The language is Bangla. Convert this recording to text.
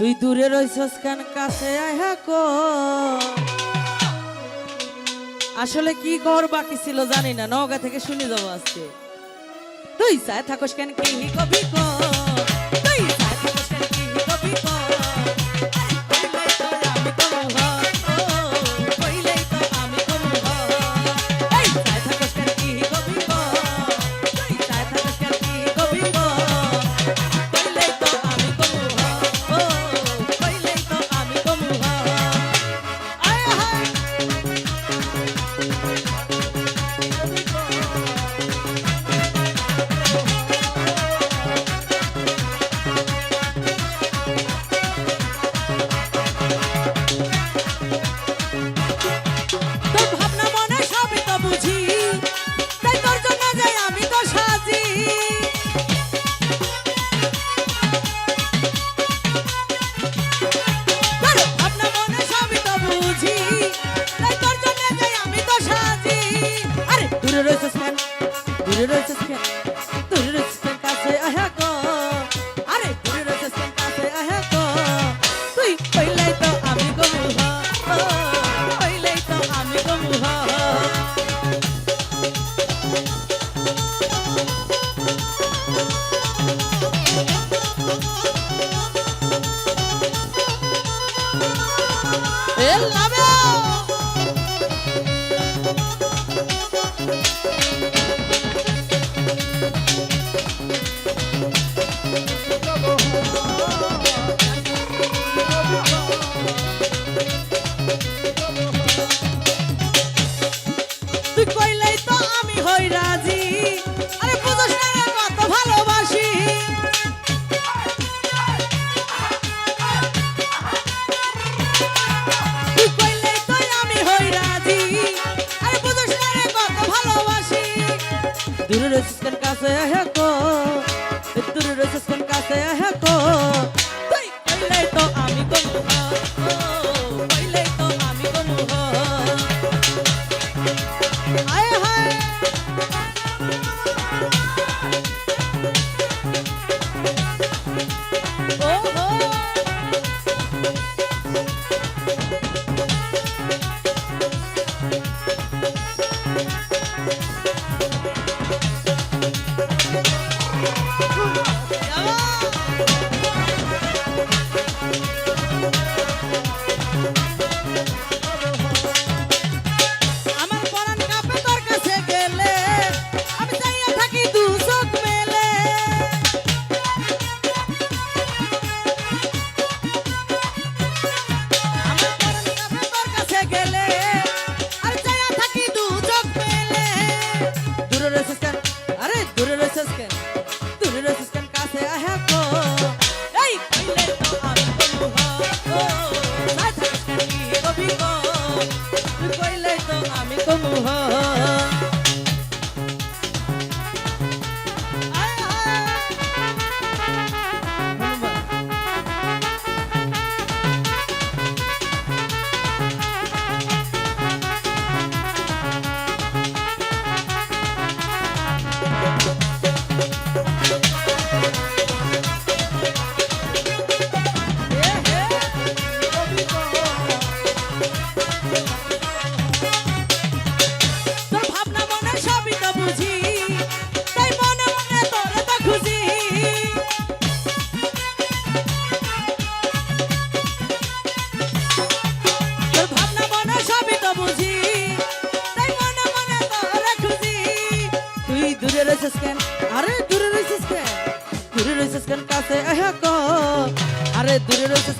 তুই দূরে রইছস কেন কাছে আইহা কো আসলে কি কর বাকি ছিল জানি না নওগাঁ থেকে শুনে যাবো আজকে তুই চায় থাকস কেন কি কবি কো তুই চায় থাকস কেন কি কবি কো দূরে রইছিস কেন কাছে আইহা কো দূরে রইছিস কেন কাছে আইহা কো তুই কইলেই তো আমি কমু কইলেই তো আমি কমু আয় হায় ও হো আরে দূরে রইছিস কেন কাছে আইহা কো আরে দূরে রইছিস